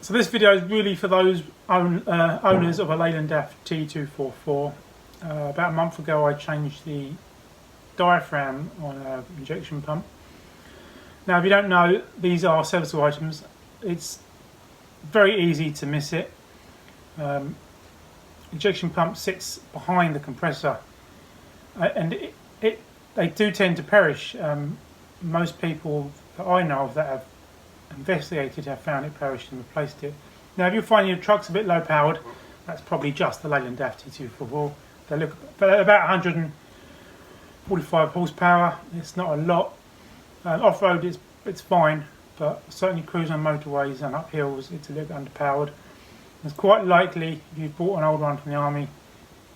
So this video is really for those owners of a Leyland Daf T244. About a month ago I changed the diaphragm on an injection pump. Now if you don't know, these are serviceable items. It's very easy to miss it. Injection pump sits behind the compressor and they do tend to perish. Most people that I know of that have investigated have found it perished and replaced it. Now if you find your truck's a bit low powered, that's probably just the Leyland Daf T244. They look about 145 horsepower. It's not a lot. Off-road it's fine, but certainly cruising on motorways and up hills it's a little bit underpowered. It's quite likely if you bought an old one from the army,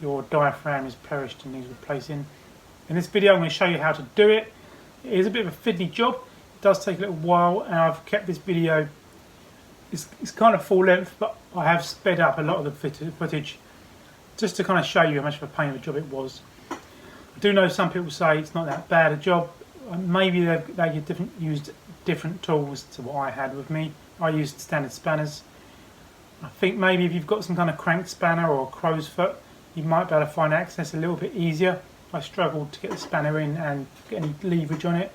your diaphragm is perished and needs replacing. In this video I'm going to show you how to do it. It is a bit of a fiddly job. It does take a little while, and I've kept this video, it's kind of full length, but I have sped up a lot of the footage just to kind of show you how much of a pain of a job it was. I do know some people say it's not that bad a job. Maybe they used different tools to what I had with me. I used standard spanners. I think maybe if you've got some kind of crank spanner or a crow's foot, you might be able to find access a little bit easier. I struggled to get the spanner in and get any leverage on it.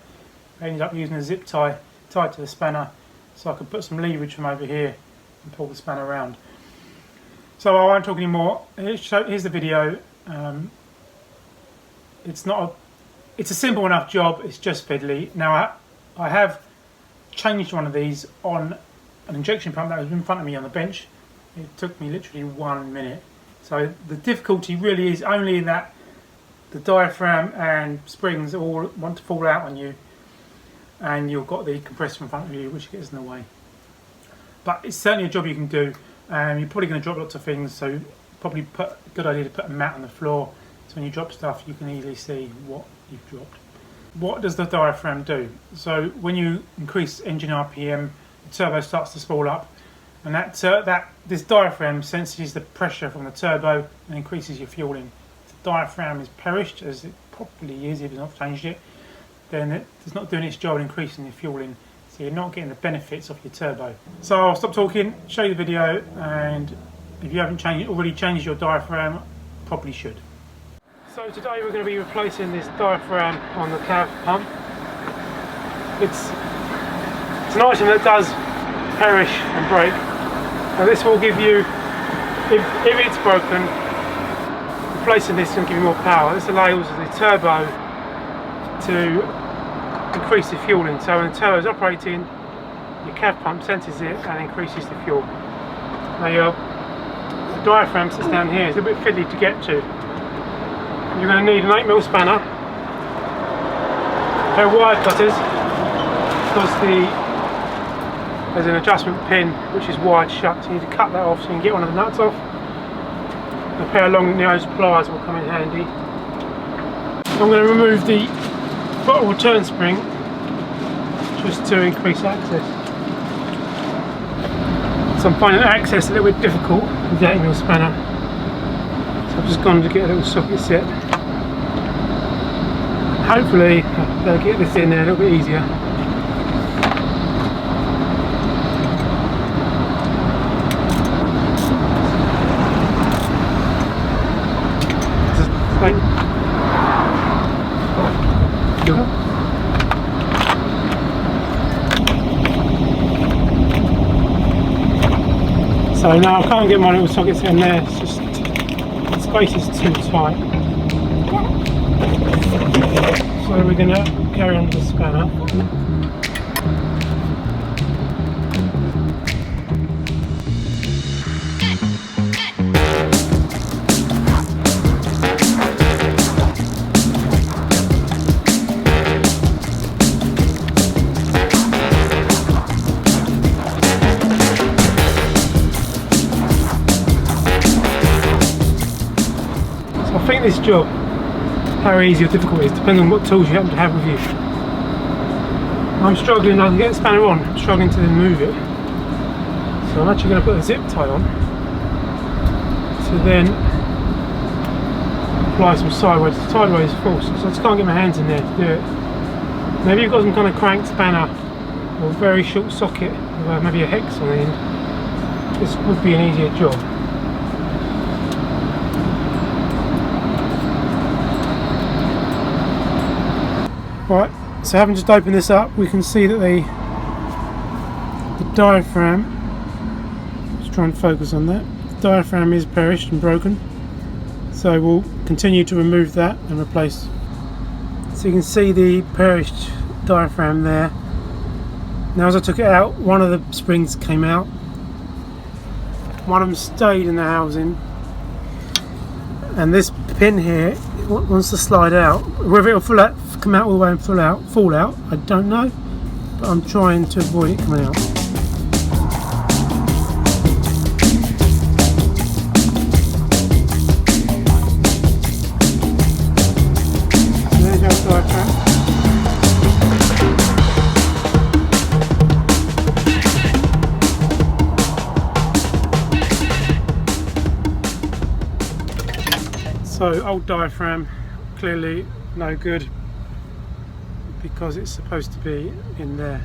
I ended up using a zip tie tied to the spanner so I could put some leverage from over here and pull the spanner around. So I won't talk anymore. Here's the video. It's a simple enough job, it's just fiddly. Now I have changed one of these on an injection pump that was in front of me on the bench. It took me literally 1 minute. So the difficulty really is only in that the diaphragm and springs all want to fall out on you, and you've got the compressor in front of you which gets in the way. But it's certainly a job you can do. You're probably going to drop lots of things, so probably a good idea to put a mat on the floor so when you drop stuff you can easily see what you've dropped. What does the diaphragm do? So when you increase engine RPM, the turbo starts to spool up, and this diaphragm senses the pressure from the turbo and increases your fueling. If the diaphragm is perished, as it probably is if it's not changed it, then it's not doing its job in increasing your fueling, so you're not getting the benefits of your turbo. So I'll stop talking, show you the video, and if you haven't already changed your diaphragm, probably should. So today we're going to be replacing this diaphragm on the CAV pump. It's an item that does perish and break, and this will give you, if it's broken, replacing this is going to give you more power. This allows the turbo to increase the fueling. So when the turbo is operating, your CAV pump senses it and increases the fuel. Now the diaphragm sits down here. It's a little bit fiddly to get to. You're going to need an 8mm spanner, a pair of wire cutters, because there's an adjustment pin which is wired shut, so you need to cut that off so you can get one of the nuts off. A pair of long nose pliers will come in handy. I'm going to remove the throttle return spring just to increase access. So I'm finding access a little bit difficult with the 8mm spanner. So I've just gone to get a little socket set. Hopefully they'll get this in there a little bit easier. So now I can't get my little sockets in there, it's just the space is too tight. So we're going to carry on with the spanner. I think this job, how easy or difficult it is, depends on what tools you happen to have with you. I'm struggling, I can get the spanner on, I'm struggling to then move it. So I'm actually going to put a zip tie on to then apply some sideways force, because I just can't get my hands in there to do it. Maybe you've got some kind of crank spanner or a very short socket, maybe a hex on the end. this would be an easier job. Right, so having just opened this up, we can see that the diaphragm, just try and focus on that, the diaphragm is perished and broken. So we'll continue to remove that and replace. So you can see the perished diaphragm there. Now as I took it out, one of the springs came out. One of them stayed in the housing. And this pin here wants to slide out. Whether it'll come out all the way and fall out, I don't know. But I'm trying to avoid it coming out. So old diaphragm, clearly no good because it's supposed to be in there.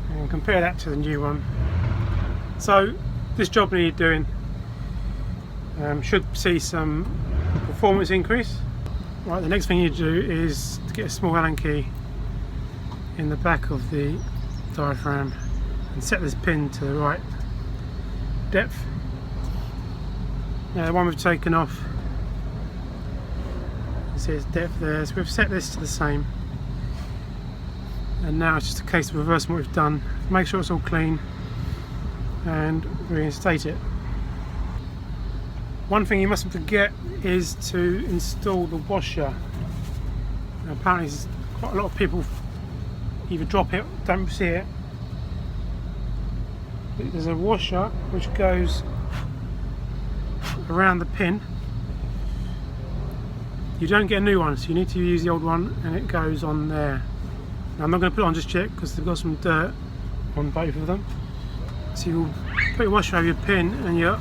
And compare that to the new one. So this job needed doing. Should see some performance increase. Right, the next thing you do is to get a small Allen key in the back of the diaphragm and set this pin to the right depth. Now the one we've taken off, you see its depth there, so we've set this to the same. And now it's just a case of reversing what we've done, make sure it's all clean and reinstate it. One thing you mustn't forget is to install the washer. Now, apparently quite a lot of people either drop it, don't see it. There's a washer which goes around the pin. You don't get a new one, so you need to use the old one, and it goes on there. Now, I'm not going to put it on just yet because they've got some dirt on both of them. So you'll put your washer over your pin and you're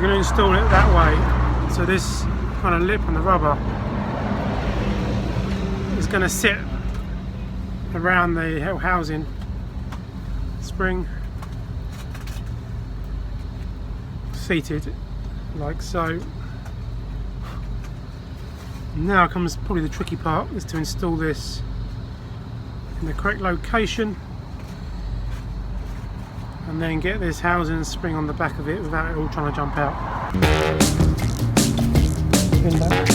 going to install it that way. So this kind of lip on the rubber is going to sit around the housing spring, seated like so. Now comes probably the tricky part, is to install this in the correct location and then get this housing and spring on the back of it without it all trying to jump out. Pin back.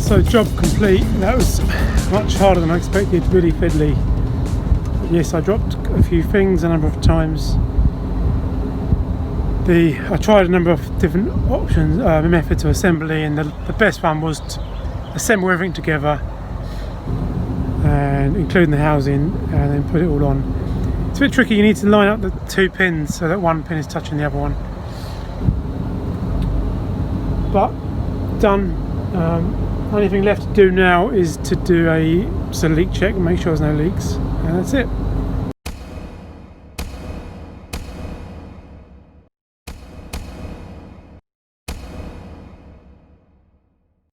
So job complete. That was much harder than I expected, really fiddly. Yes, I dropped a few things a number of times. I tried a number of different options, method to assembly, and the best one was to assemble everything together and including the housing and then put it all on. It's a bit tricky, you need to line up the two pins so that one pin is touching the other one. But done. Only thing left to do now is to do a leak check and make sure there's no leaks, and that's it.